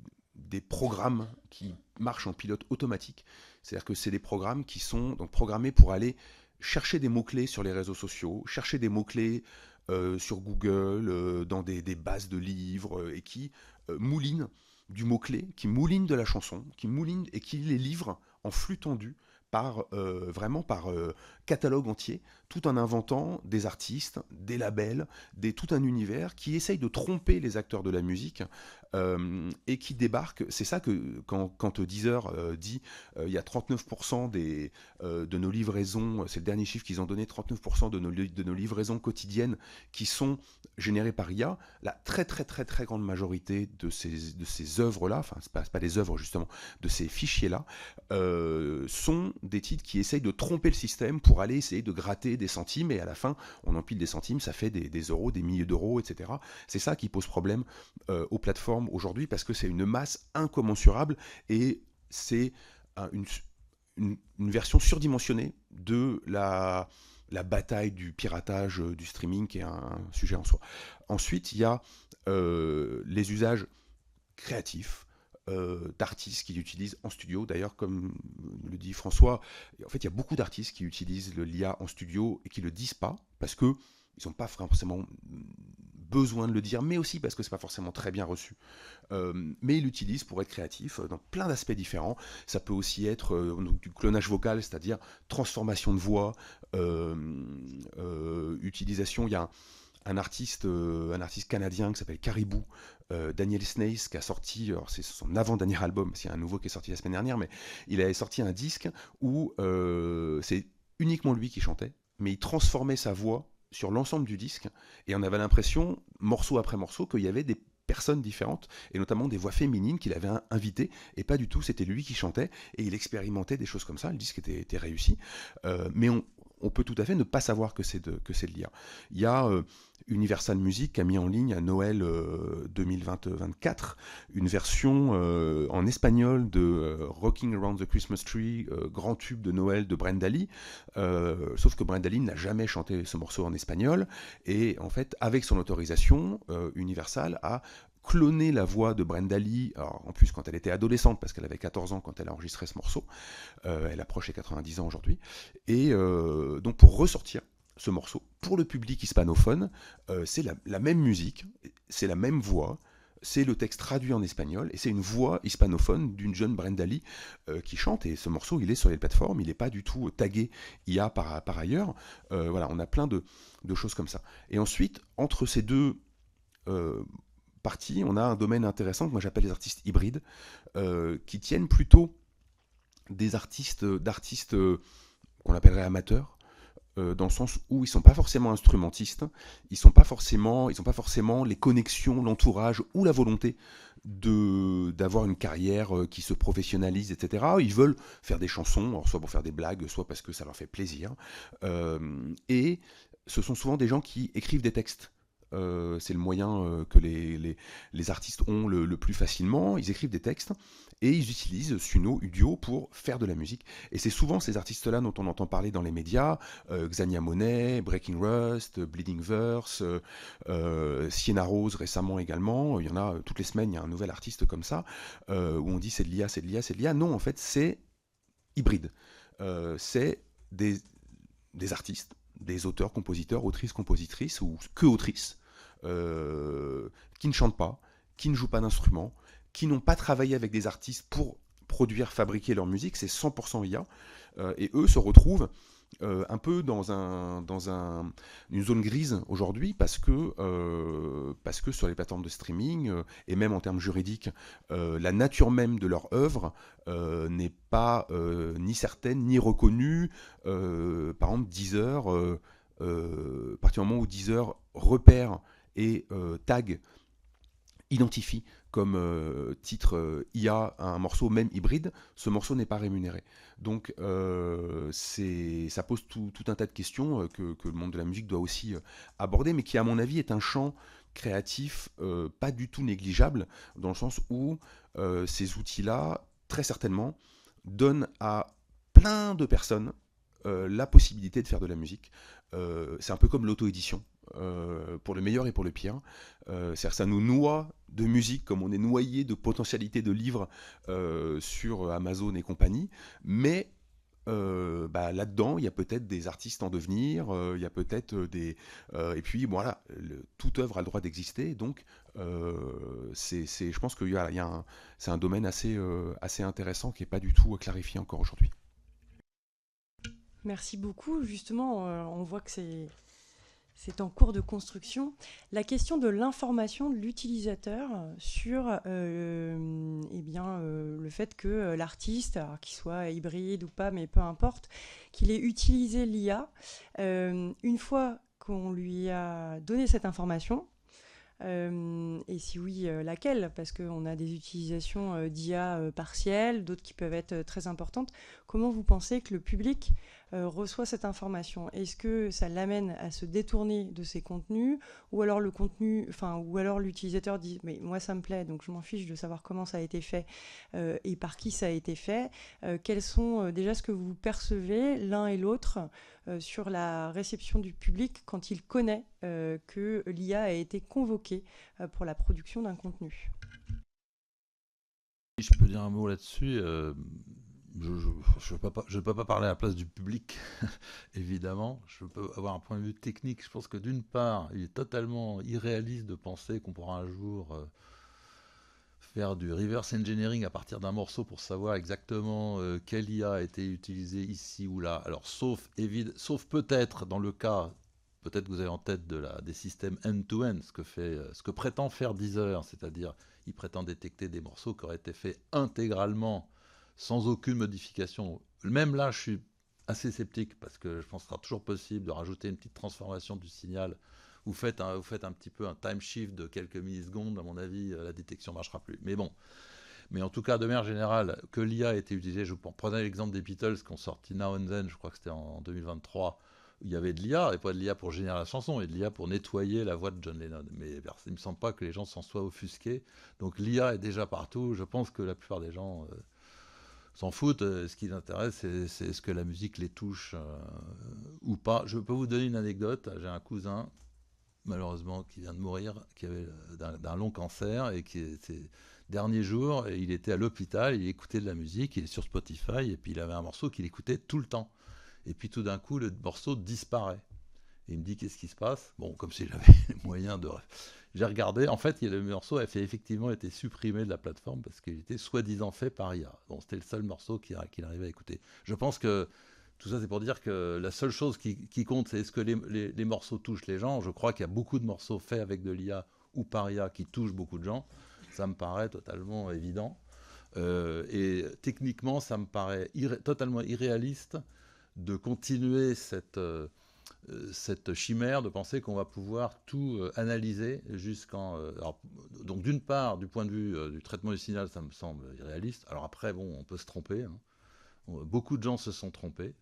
programmes qui marchent en pilote automatique. C'est-à-dire que c'est des programmes qui sont donc programmés pour aller chercher des mots-clés sur les réseaux sociaux, chercher des mots-clés sur Google, dans des bases de livres, et qui moulinent du mot-clé, qui moulinent de la chanson, qui moulinent et qui les livrent en flux tendu vraiment par catalogue entier, tout en inventant des artistes, des labels, tout un univers qui essaye de tromper les acteurs de la musique, et qui débarque. C'est ça que quand Deezer dit il y a 39% de nos livraisons, c'est le dernier chiffre qu'ils ont donné, 39% de nos livraisons quotidiennes qui sont générées par IA, la très très très très grande majorité de ces œuvres-là, enfin c'est pas des œuvres justement, de ces fichiers-là, sont des titres qui essayent de tromper le système pour aller essayer de gratter des centimes, et à la fin on empile des centimes, ça fait des euros, des milliers d'euros, etc. C'est ça qui pose problème aux plateformes aujourd'hui, parce que c'est une masse incommensurable, et c'est une version surdimensionnée de la bataille du piratage du streaming, qui est un sujet en soi. Ensuite, il y a les usages créatifs, d'artistes qui l'utilisent en studio. D'ailleurs, comme le dit François, en fait, il y a beaucoup d'artistes qui utilisent l'IA en studio et qui ne le disent pas, parce qu'ils n'ont pas forcément besoin de le dire, mais aussi parce que c'est pas forcément très bien reçu. Mais ils l'utilisent pour être créatifs dans plein d'aspects différents. Ça peut aussi être du clonage vocal, c'est-à-dire transformation de voix, utilisation. Il y a un artiste canadien qui s'appelle Caribou, Daniel Snaith, qui a sorti, alors c'est son avant-dernier album, c'est un nouveau qui est sorti la semaine dernière, mais il avait sorti un disque où c'est uniquement lui qui chantait, mais il transformait sa voix sur l'ensemble du disque, et on avait l'impression, morceau après morceau, qu'il y avait des personnes différentes, et notamment des voix féminines qu'il avait invitées, et pas du tout, c'était lui qui chantait, et il expérimentait des choses comme ça. Le disque était réussi, mais on peut tout à fait ne pas savoir que c'est de l'IA. Il y a Universal Music qui a mis en ligne à Noël 2024 une version en espagnol de Rocking Around the Christmas Tree, grand tube de Noël de Brenda Lee, sauf que Brenda Lee n'a jamais chanté ce morceau en espagnol, et en fait, avec son autorisation, Universal a cloné la voix de Brenda Lee, alors, en plus quand elle était adolescente, parce qu'elle avait 14 ans quand elle a enregistré ce morceau, elle approchait 90 ans aujourd'hui, et donc pour ressortir ce morceau pour le public hispanophone, c'est la même musique, c'est la même voix, c'est le texte traduit en espagnol, et c'est une voix hispanophone d'une jeune Brenda Lee qui chante, et ce morceau il est sur les plateformes, il n'est pas du tout tagué IA par ailleurs. Voilà, on a plein de choses comme ça. Et ensuite, entre ces deux parties, on a un domaine intéressant que moi j'appelle les artistes hybrides, qui tiennent plutôt des d'artistes qu'on appellerait amateurs, dans le sens où ils sont pas forcément instrumentistes, ils sont pas forcément les connexions, l'entourage ou la volonté d'avoir une carrière qui se professionnalise, etc. Ils veulent faire des chansons, alors soit pour faire des blagues, soit parce que ça leur fait plaisir. Et ce sont souvent des gens qui écrivent des textes. C'est le moyen que les artistes ont le plus facilement. Ils écrivent des textes et ils utilisent Suno, Udio pour faire de la musique. Et c'est souvent ces artistes-là dont on entend parler dans les médias, Xania Monet, Breaking Rust, Bleeding Verse, Sienna Rose récemment également. Il y en a toutes les semaines, il y a un nouvel artiste comme ça, où on dit c'est de l'IA, c'est de l'IA, c'est de l'IA. Non, en fait, c'est hybride. C'est des artistes, des auteurs, compositeurs, autrices, compositrices, ou que autrices, qui ne chantent pas, qui ne jouent pas d'instruments, qui n'ont pas travaillé avec des artistes pour produire, fabriquer leur musique, c'est 100% IA. Et eux se retrouvent un peu dans une zone grise aujourd'hui parce que sur les plateformes de streaming et même en termes juridiques, la nature même de leur œuvre n'est pas ni certaine ni reconnue. Par exemple, Deezer, à partir du moment où Deezer repère et tag, identifie comme titre IA un morceau même hybride, ce morceau n'est pas rémunéré. Donc ça pose tout un tas de questions que le monde de la musique doit aussi aborder, mais qui à mon avis est un champ créatif pas du tout négligeable, dans le sens où ces outils-là, très certainement, donnent à plein de personnes la possibilité de faire de la musique. C'est un peu comme l'auto-édition. Pour le meilleur et pour le pire. C'est-à-dire ça nous noie de musique comme on est noyé de potentialités de livres sur Amazon et compagnie, mais là-dedans, il y a peut-être des artistes en devenir, il y a peut-être des... et puis voilà, toute œuvre a le droit d'exister, donc je pense que c'est un domaine assez intéressant qui n'est pas du tout clarifié encore aujourd'hui. Merci beaucoup. Justement, on voit que c'est en cours de construction. La question de l'information de l'utilisateur sur le fait que l'artiste, qu'il soit hybride ou pas, mais peu importe, qu'il ait utilisé l'IA, une fois qu'on lui a donné cette information, et si oui, laquelle? Parce qu'on a des utilisations d'IA partielles, d'autres qui peuvent être très importantes. Comment vous pensez que le public reçoit cette information? Est-ce que ça l'amène à se détourner de ses contenus, ou alors l'utilisateur dit mais moi ça me plaît, donc je m'en fiche de savoir comment ça a été fait et par qui ça a été fait. Quels sont déjà ce que vous percevez l'un et l'autre sur la réception du public quand il connaît que l'IA a été convoquée pour la production d'un contenu? Si je peux dire un mot là-dessus, je ne peux pas parler à la place du public, évidemment. Je peux avoir un point de vue technique. Je pense que d'une part, il est totalement irréaliste de penser qu'on pourra un jour faire du reverse engineering à partir d'un morceau pour savoir exactement quelle IA a été utilisée ici ou là. Alors, sauf peut-être dans le cas, peut-être que vous avez en tête des systèmes end-to-end, ce que prétend faire Deezer, c'est-à-dire il prétend détecter des morceaux qui auraient été faits intégralement sans aucune modification. Même là, je suis assez sceptique parce que je pense qu'il sera toujours possible de rajouter une petite transformation du signal. Vous faites un petit peu un time shift de quelques millisecondes, à mon avis, la détection ne marchera plus. Mais bon. Mais en tout cas, de manière générale, que l'IA a été utilisée, je prenais l'exemple des Beatles qui ont sorti Now and Then, je crois que c'était en 2023, il y avait de l'IA, et pas de l'IA pour générer la chanson, et de l'IA pour nettoyer la voix de John Lennon. Mais il ne me semble pas que les gens s'en soient offusqués. Donc l'IA est déjà partout. Je pense que la plupart des gens s'en foutent. Ce qui les intéresse, c'est est-ce que la musique les touche ou pas. Je peux vous donner une anecdote. J'ai un cousin, malheureusement, qui vient de mourir, qui avait d'un long cancer, et qui était derniers jours, et il était à l'hôpital, il écoutait de la musique, il est sur Spotify, et puis il avait un morceau qu'il écoutait tout le temps. Et puis tout d'un coup, le morceau disparaît. Et il me dit, qu'est-ce qui se passe? Bon, comme si j'avais les moyens de... J'ai regardé, en fait, le morceau a effectivement été supprimé de la plateforme parce qu'il était soi-disant fait par IA. Bon, c'était le seul morceau qu'il arrivait à écouter. Je pense que tout ça, c'est pour dire que la seule chose qui compte, c'est est-ce que les morceaux touchent les gens. Je crois qu'il y a beaucoup de morceaux faits avec de l'IA ou par IA qui touchent beaucoup de gens. Ça me paraît totalement évident. Et techniquement, ça me paraît totalement irréaliste de continuer cette chimère de penser qu'on va pouvoir tout analyser jusqu'en... donc d'une part, du point de vue du traitement du signal, ça me semble irréaliste. Alors après, bon, on peut se tromper. Hein. Beaucoup de gens se sont trompés.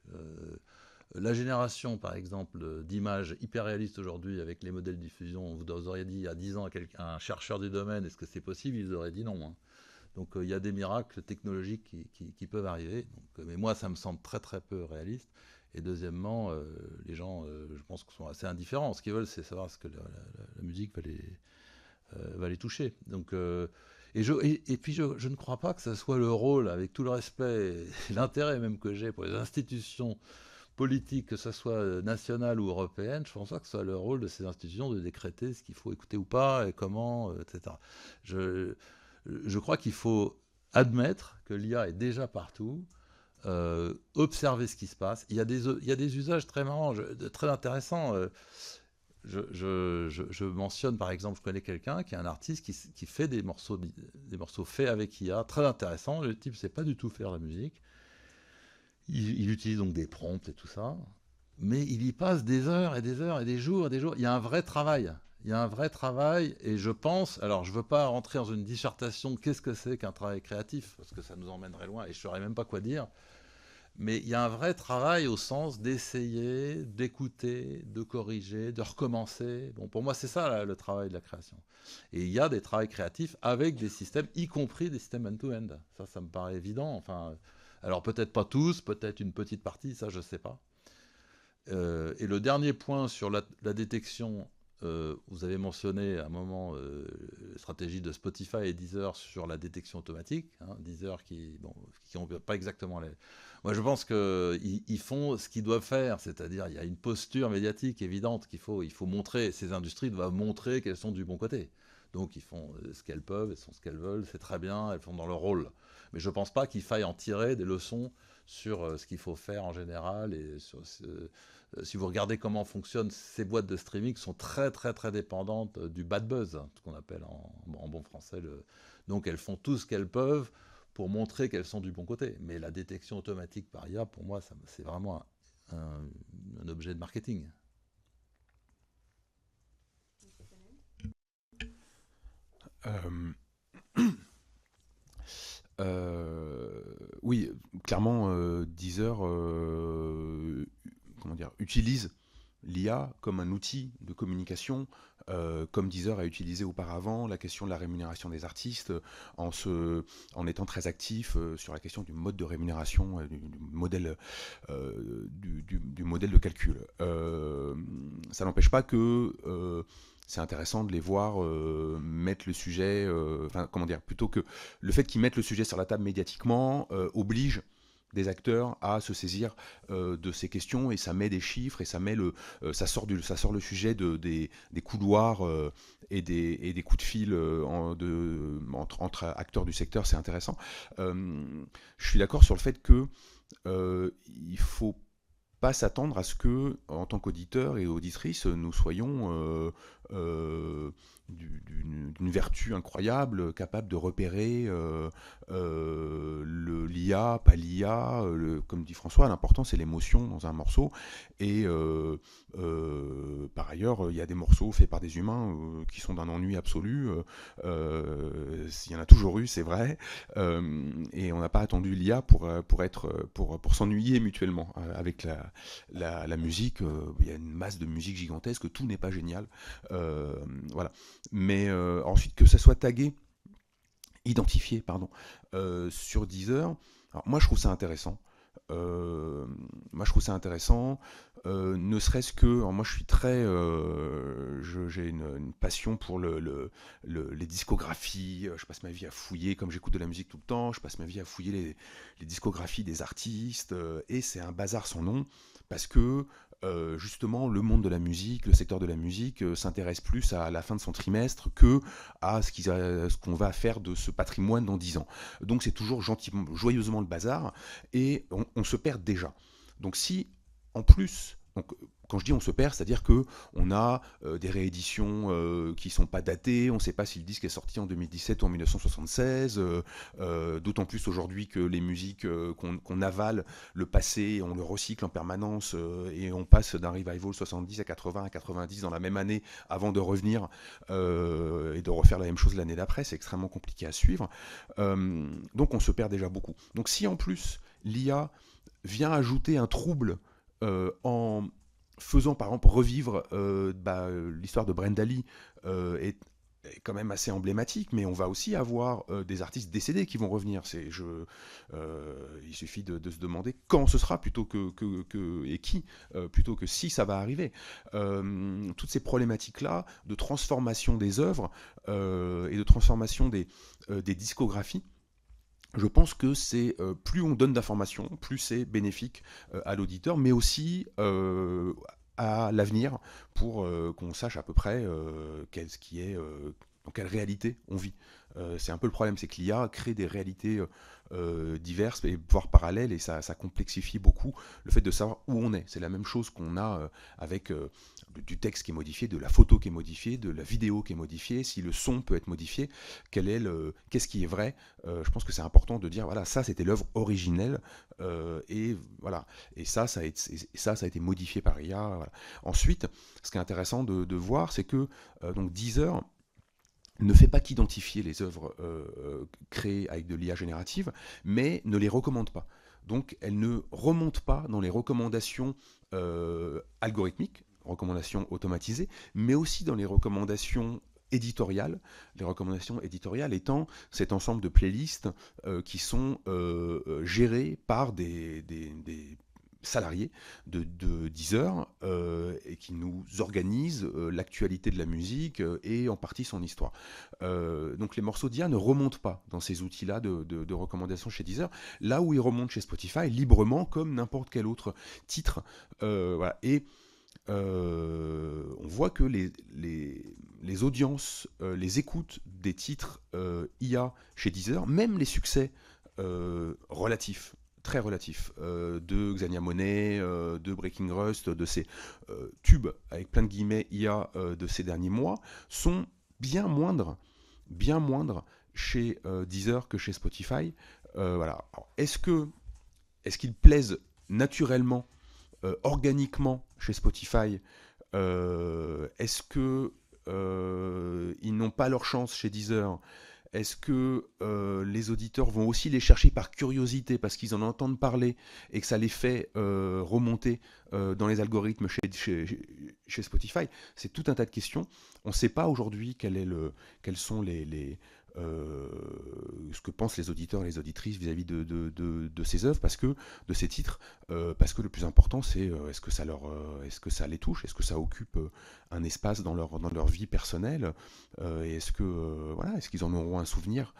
La génération, par exemple, d'images hyper réalistes aujourd'hui avec les modèles de diffusion, vous auriez dit il y a 10 ans à un chercheur du domaine, est-ce que c'est possible? Ils auraient dit non. Hein. Donc il y a des miracles technologiques qui peuvent arriver. Donc, mais moi, ça me semble très très peu réaliste. Et deuxièmement, les gens, je pense, sont assez indifférents. Ce qu'ils veulent, c'est savoir ce que la musique va les toucher. Donc, et puis, je ne crois pas que ce soit le rôle, avec tout le respect et l'intérêt même que j'ai pour les institutions politiques, que ce soit nationales ou européennes, je ne pense pas que ce soit le rôle de ces institutions de décréter ce qu'il faut écouter ou pas, et comment, etc. Je crois qu'il faut admettre que l'IA est déjà partout, observer ce qui se passe. Il y a des usages très marrants, très intéressants. Je mentionne par exemple, je connais quelqu'un qui est un artiste qui fait des morceaux faits avec IA, très intéressants. Le type ne sait pas du tout faire la musique. Il utilise donc des prompts et tout ça, mais il y passe des heures et des heures et des jours et des jours. Il y a un vrai travail. Et je pense, alors je ne veux pas rentrer dans une dissertation de qu'est-ce que c'est qu'un travail créatif, parce que ça nous emmènerait loin et je ne saurais même pas quoi dire. Mais il y a un vrai travail au sens d'essayer, d'écouter, de corriger, de recommencer. Bon, pour moi, c'est ça là, le travail de la création. Et il y a des travails créatifs avec des systèmes, y compris des systèmes end-to-end. Ça me paraît évident. Enfin, alors peut-être pas tous, peut-être une petite partie, ça je ne sais pas. Et le dernier point sur la détection, vous avez mentionné à un moment stratégie de Spotify et Deezer sur la détection automatique. Deezer qui n'ont pas exactement les... Moi, je pense qu'ils font ce qu'ils doivent faire, c'est-à-dire il y a une posture médiatique évidente qu'il faut montrer. Ces industries doivent montrer qu'elles sont du bon côté. Donc, ils font ce qu'elles peuvent, elles font ce qu'elles veulent, c'est très bien, elles font dans leur rôle. Mais je ne pense pas qu'il faille en tirer des leçons sur ce qu'il faut faire en général. Et si vous regardez comment fonctionnent ces boîtes de streaming, sont très, très, très dépendantes du bad buzz, ce qu'on appelle en bon français. Donc, elles font tout ce qu'elles peuvent pour montrer qu'elles sont du bon côté. Mais la détection automatique par IA, pour moi, c'est vraiment un objet de marketing. Oui, clairement, Deezer utilise l'IA comme un outil de communication, comme Deezer a utilisé auparavant la question de la rémunération des artistes, en étant très actif sur la question du mode de rémunération, du modèle de calcul. Ça n'empêche pas que c'est intéressant de les voir mettre le sujet, plutôt que le fait qu'ils mettent le sujet sur la table médiatiquement oblige des acteurs à se saisir de ces questions, et ça met des chiffres et ça sort le sujet des couloirs et des coups de fil entre acteurs du secteur. C'est intéressant. Je suis d'accord sur le fait que il faut pas s'attendre à ce que, en tant qu'auditeur et auditrice, nous soyons d'une vertu incroyable, capable de repérer l'IA, pas l'IA. Comme dit François, l'important c'est l'émotion dans un morceau. Et par ailleurs, il y a des morceaux faits par des humains qui sont d'un ennui absolu. Il y en a toujours eu, c'est vrai. Et on n'a pas attendu l'IA pour s'ennuyer mutuellement. Avec la musique, il y a une masse de musique gigantesque, tout n'est pas génial. Voilà. Mais ensuite, que ça soit identifié, sur Deezer, alors moi je trouve ça intéressant. Ne serait-ce que, moi je suis j'ai une passion pour les discographies. Je passe ma vie à fouiller, comme j'écoute de la musique tout le temps, je passe ma vie à fouiller les discographies des artistes, et c'est un bazar sans nom, parce que justement, le monde de la musique, le secteur de la musique s'intéresse plus à la fin de son trimestre que à ce qu'on va faire de ce patrimoine dans 10 ans. Donc c'est toujours joyeusement le bazar, et on se perd déjà. Donc si, en plus, quand je dis on se perd, c'est-à-dire qu'on a des rééditions qui ne sont pas datées, on ne sait pas si le disque est sorti en 2017 ou en 1976, d'autant plus aujourd'hui que les musiques qu'on avale le passé, on le recycle en permanence, et on passe d'un revival 70 à 80 à 90 dans la même année avant de revenir et de refaire la même chose l'année d'après. C'est extrêmement compliqué à suivre. Donc on se perd déjà beaucoup. Donc si en plus l'IA vient ajouter un trouble en faisant par exemple revivre l'histoire de Brenda Lee, et est quand même assez emblématique, mais on va aussi avoir des artistes décédés qui vont revenir. Il suffit de se demander quand ce sera plutôt et qui, plutôt que si ça va arriver. Toutes ces problématiques-là de transformation des œuvres et de transformation des discographies, je pense que c'est plus on donne d'informations, plus c'est bénéfique à l'auditeur, mais aussi à l'avenir pour qu'on sache à peu près dans quelle réalité on vit. C'est un peu le problème, c'est que l'IA crée des réalités diverses et voire parallèles, et ça complexifie beaucoup le fait de savoir où on est. C'est la même chose qu'on a avec du texte qui est modifié, de la photo qui est modifiée, de la vidéo qui est modifiée, si le son peut être modifié, qu'est-ce qui est vrai. Je pense que c'est important de dire, voilà, ça c'était l'œuvre originelle, et voilà, et ça a été modifié par IA. Voilà. Ensuite, ce qui est intéressant de voir, c'est que donc Deezer ne fait pas qu'identifier les œuvres créées avec de l'IA générative, mais ne les recommande pas. Donc elle ne remonte pas dans les recommandations algorithmiques, recommandations automatisées, mais aussi dans les recommandations éditoriales. Les recommandations éditoriales étant cet ensemble de playlists qui sont gérées par des salariés de Deezer et qui nous organisent l'actualité de la musique et en partie son histoire. Donc les morceaux d'IA ne remontent pas dans ces outils-là de recommandations chez Deezer, là où ils remontent chez Spotify librement comme n'importe quel autre titre. Voilà. Et on voit que les audiences, les écoutes des titres IA chez Deezer, même les succès relatifs, très relatifs, de Xania Monet, de Breaking Rust, de ces tubes avec plein de guillemets IA de ces derniers mois, sont bien moindres chez Deezer que chez Spotify. Voilà. Alors, est-ce qu'ils plaisent naturellement, organiquement chez Spotify? Est-ce que ils n'ont pas leur chance chez Deezer? Est-ce que les auditeurs vont aussi les chercher par curiosité parce qu'ils en entendent parler et que ça les fait remonter dans les algorithmes chez Spotify? C'est tout un tas de questions. On ne sait pas aujourd'hui quels sont ce que pensent les auditeurs et les auditrices vis-à-vis de ces œuvres, de ces titres, parce que le plus important c'est est-ce que ça les touche, est-ce que ça occupe un espace dans leur vie personnelle, et est-ce qu'ils en auront un souvenir.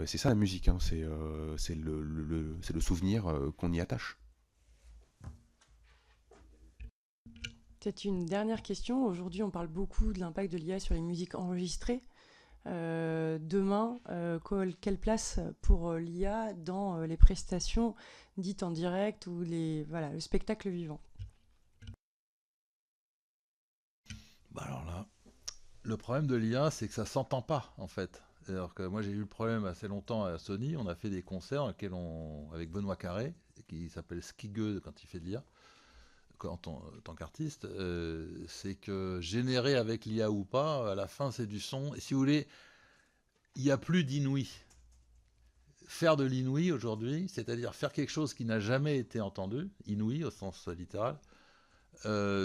C'est ça la musique, hein, c'est le souvenir qu'on y attache. Peut-être une dernière question. Aujourd'hui, on parle beaucoup de l'impact de l'IA sur les musiques enregistrées. Demain, quelle place pour l'IA dans les prestations dites en direct ou le spectacle vivant? Bah alors là, le problème de l'IA, c'est que ça s'entend pas, en fait. Alors que moi, j'ai eu le problème assez longtemps à Sony. On a fait des concerts avec Benoît Carré, qui s'appelle Skigueux quand il fait de l'IA, en tant qu'artiste. C'est que générer avec l'IA ou pas, à la fin, c'est du son. Et si vous voulez, il n'y a plus d'inouï. Faire de l'inouï aujourd'hui, c'est-à-dire faire quelque chose qui n'a jamais été entendu, inouï au sens littéral,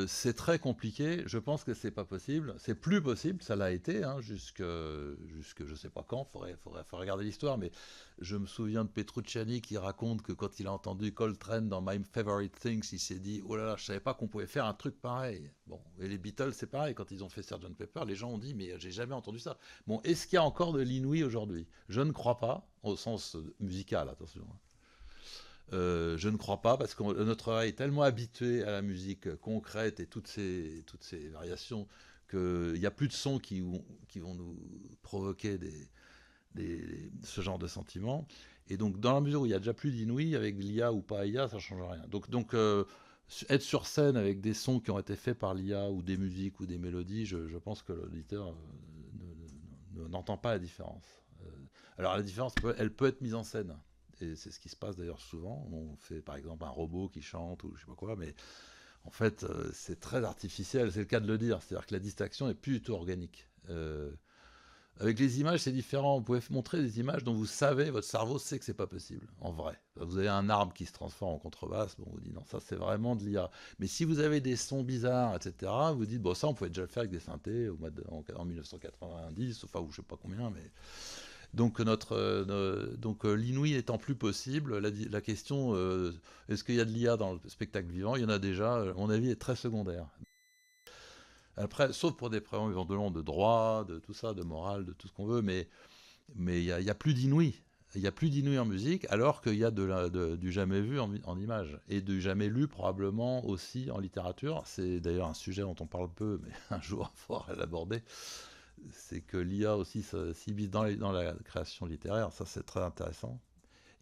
c'est très compliqué. Je pense que c'est pas possible. C'est plus possible. Ça l'a été jusque je sais pas quand. Faudrait regarder l'histoire. Mais je me souviens de Petrucciani qui raconte que quand il a entendu Coltrane dans My Favorite Things, il s'est dit oh là là, je savais pas qu'on pouvait faire un truc pareil. Bon, et les Beatles c'est pareil. Quand ils ont fait Sgt Pepper, les gens ont dit mais j'ai jamais entendu ça. Bon, est-ce qu'il y a encore de l'inouï aujourd'hui? Je ne crois pas au sens musical, attention. Je ne crois pas, parce que notre oreille est tellement habituée à la musique concrète et toutes ces variations qu'il n'y a plus de sons qui vont nous provoquer ce genre de sentiments. Et donc, dans la mesure où il n'y a déjà plus d'inouï, avec l'IA ou pas IA, ça ne change rien. Donc être sur scène avec des sons qui ont été faits par l'IA ou des musiques ou des mélodies, je pense que l'auditeur n'entend pas la différence. Alors la différence, elle peut être mise en scène. Et c'est ce qui se passe d'ailleurs souvent. On fait par exemple un robot qui chante ou je sais pas quoi, mais en fait c'est très artificiel, c'est le cas de le dire. C'est-à-dire que la distraction est plus du tout organique. Avec les images, c'est différent. Vous pouvez montrer des images dont vous savez, votre cerveau sait que c'est pas possible, en vrai. Vous avez un arbre qui se transforme en contrebasse, bon, on vous dit non, ça c'est vraiment de l'IA. Mais si vous avez des sons bizarres, etc., vous dites, bon, ça on pouvait déjà le faire avec des synthés en 1990, enfin, ou je sais pas combien, mais. Donc, l'inouï étant plus possible, la question, est-ce qu'il y a de l'IA dans le spectacle vivant? Il y en a déjà, à mon avis, est très secondaire. Après, sauf pour des problèmes éventuellement de droit, de tout ça, de morale, de tout ce qu'on veut, mais il y a plus d'inouï. Il n'y a plus d'inouï en musique, alors qu'il y a du jamais vu en image, et du jamais lu probablement aussi en littérature. C'est d'ailleurs un sujet dont on parle peu, mais un jour il faudra l'aborder. C'est que l'IA aussi s'immisce dans la création littéraire, ça c'est très intéressant.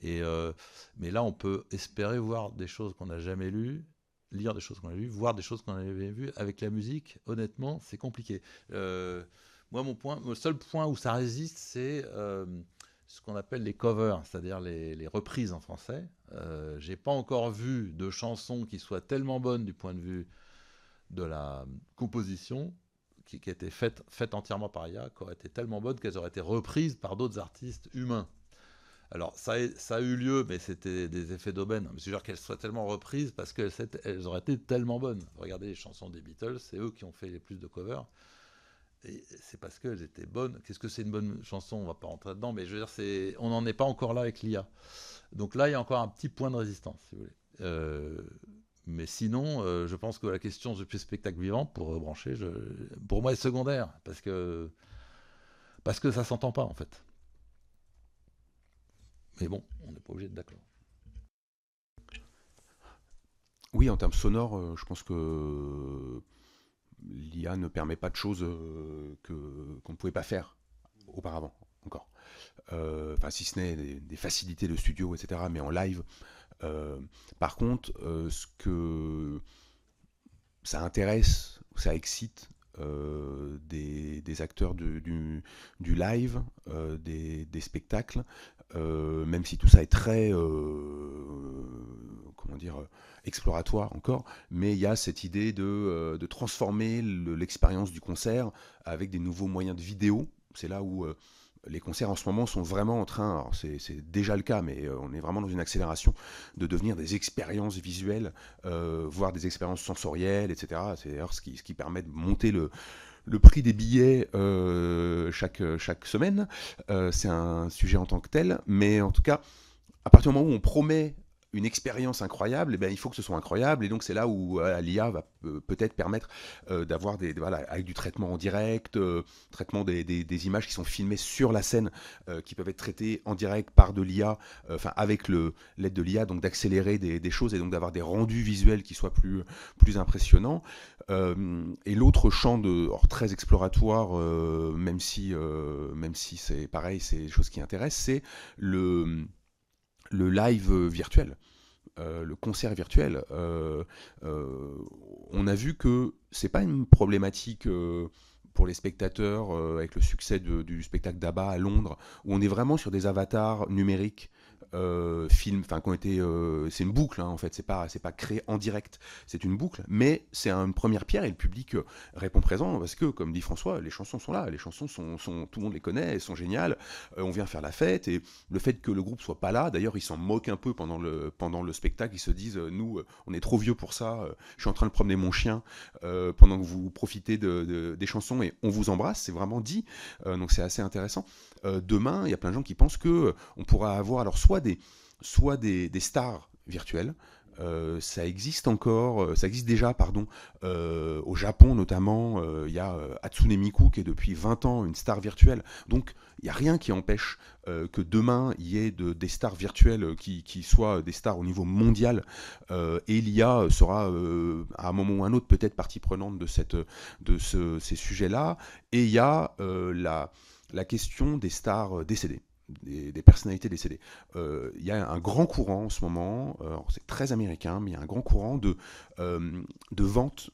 Mais là, on peut espérer voir des choses qu'on n'a jamais lues, lire des choses qu'on a lues, voir des choses qu'on avait vues. Avec la musique, honnêtement, c'est compliqué. Moi, le seul point où ça résiste, c'est ce qu'on appelle les covers, c'est-à-dire les reprises en français. J'ai pas encore vu de chansons qui soient tellement bonnes du point de vue de la composition, qui a été faite entièrement par IA, qui auraient été tellement bonnes qu'elles auraient été reprises par d'autres artistes humains. Alors, ça a eu lieu, mais c'était des effets d'aubaine. Mais c'est genre qu'elles soient tellement reprises parce qu'elles auraient été tellement bonnes. Regardez les chansons des Beatles, c'est eux qui ont fait les plus de covers. Et c'est parce qu'elles étaient bonnes. Qu'est-ce que c'est une bonne chanson? On ne va pas rentrer dedans, mais je veux dire, on n'en est pas encore là avec l'IA. Donc là, il y a encore un petit point de résistance, si vous voulez. Mais sinon, je pense que la question du spectacle vivant, pour brancher, pour moi, est secondaire. Parce que ça ne s'entend pas, en fait. Mais bon, on n'est pas obligé d'être d'accord. Oui, en termes sonores, je pense que l'IA ne permet pas de choses qu'on ne pouvait pas faire auparavant, encore. Si ce n'est des facilités de studio, etc., mais en live. Par contre, ce que ça intéresse, ça excite des acteurs du live, des spectacles, même si tout ça est très exploratoire encore, mais il y a cette idée de transformer l'expérience du concert avec des nouveaux moyens de vidéo. C'est là où les concerts en ce moment sont vraiment en train, alors c'est déjà le cas, mais on est vraiment dans une accélération, de devenir des expériences visuelles, voire des expériences sensorielles, etc. C'est d'ailleurs ce qui permet de monter le prix des billets chaque semaine. C'est un sujet en tant que tel, mais en tout cas, à partir du moment où on promet une expérience incroyable, il faut que ce soit incroyable, et donc c'est là où l'IA va peut-être permettre d'avoir avec du traitement en direct, traitement des images qui sont filmées sur la scène, qui peuvent être traitées en direct par de l'IA, avec l'aide de l'IA, donc d'accélérer des choses et donc d'avoir des rendus visuels qui soient plus impressionnants. Et l'autre champ très exploratoire, même si c'est pareil, c'est des choses qui intéressent, c'est le live virtuel, le concert virtuel. On a vu que c'est pas une problématique pour les spectateurs avec le succès du spectacle d'ABBA à Londres, où on est vraiment sur des avatars numériques c'est une boucle, hein, en fait, c'est pas créé en direct, c'est une boucle, mais c'est une première pierre et le public répond présent parce que, comme dit François, les chansons sont là, les chansons sont tout le monde les connaît, elles sont géniales, on vient faire la fête, et le fait que le groupe soit pas là, d'ailleurs ils s'en moquent un peu pendant le spectacle, ils se disent nous on est trop vieux pour ça, je suis en train de promener mon chien pendant que vous profitez des chansons et on vous embrasse, c'est vraiment dit, donc c'est assez intéressant. Demain, il y a plein de gens qui pensent que on pourra avoir alors soit des stars virtuelles. Ça existe déjà, au Japon notamment. Il y a Hatsune Miku qui est depuis 20 ans une star virtuelle. Donc il n'y a rien qui empêche que demain il y ait des stars virtuelles qui soient des stars au niveau mondial. Et l'IA sera à un moment ou un autre peut-être partie prenante de ces sujets-là. Et il y a la question des stars décédées. Des personnalités décédées. Il y a un grand courant en ce moment, c'est très américain, mais il y a un grand courant de vente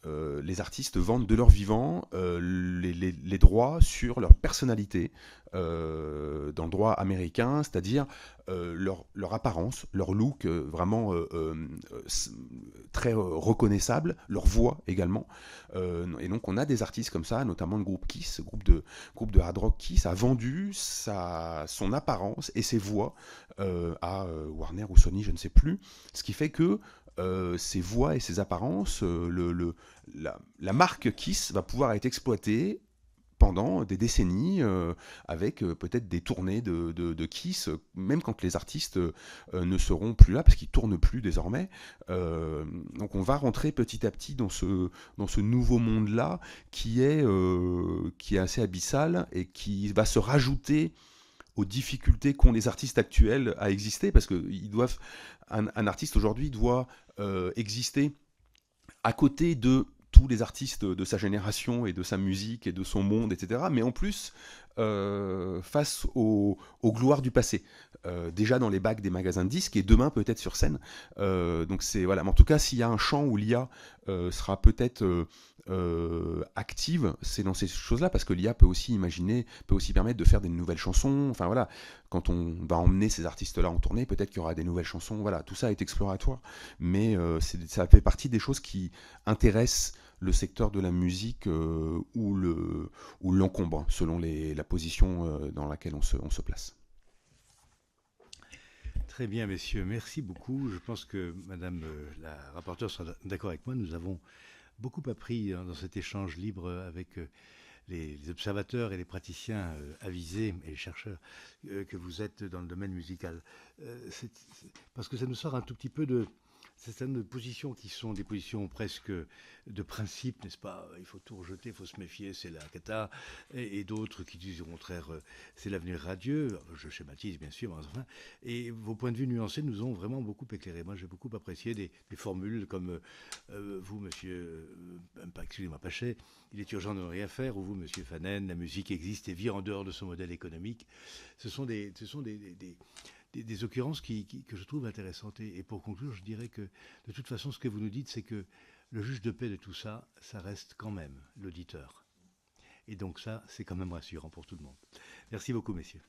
les artistes vendent de leur vivant les droits sur leur personnalité dans le droit américain, c'est-à-dire leur apparence, leur look vraiment très reconnaissable, leur voix également. Et donc on a des artistes comme ça, notamment le groupe Kiss, groupe de hard rock Kiss, a vendu son apparence et ses voix à Warner ou Sony, je ne sais plus, ce qui fait que ces voix et ces apparences, la marque Kiss va pouvoir être exploitée pendant des décennies, avec peut-être des tournées de Kiss, même quand les artistes ne seront plus là, parce qu'ils ne tournent plus désormais. Donc on va rentrer petit à petit dans ce nouveau monde-là qui est assez abyssal et qui va se rajouter aux difficultés qu'ont les artistes actuels à exister, parce que un artiste aujourd'hui doit exister à côté de tous les artistes de sa génération et de sa musique et de son monde, etc. Mais en plus, face aux gloires du passé. Déjà dans les bacs des magasins de disques et demain peut-être sur scène. Donc c'est voilà. Mais en tout cas, s'il y a un champ où l'IA sera peut-être active, c'est dans ces choses-là, parce que l'IA peut aussi permettre de faire des nouvelles chansons. Enfin voilà, quand on va emmener ces artistes-là en tournée, peut-être qu'il y aura des nouvelles chansons. Voilà, tout ça est exploratoire, mais ça fait partie des choses qui intéressent le secteur de la musique ou l'encombre, selon la position dans laquelle on se place. Très bien, messieurs, merci beaucoup. Je pense que Madame la rapporteure sera d'accord avec moi. Nous avons beaucoup appris dans cet échange libre avec les observateurs et les praticiens avisés et les chercheurs que vous êtes dans le domaine musical. Parce que ça nous sort un tout petit peu de certaines positions qui sont des positions presque de principe, n'est-ce pas? Il faut tout rejeter, il faut se méfier, c'est la cata. Et d'autres qui disent au contraire, c'est l'avenir radieux. Je schématise bien sûr, mais enfin. Et vos points de vue nuancés nous ont vraiment beaucoup éclairés. Moi, j'ai beaucoup apprécié des formules comme vous, monsieur, excusez-moi, Pachet, il est urgent de ne rien faire, ou vous, monsieur Fanen, la musique existe et vit en dehors de son modèle économique. Ce sont des occurrences que je trouve intéressantes. Et pour conclure, je dirais que de toute façon, ce que vous nous dites, c'est que le juge de paix de tout ça, ça reste quand même l'auditeur. Et donc ça, c'est quand même rassurant pour tout le monde. Merci beaucoup, messieurs.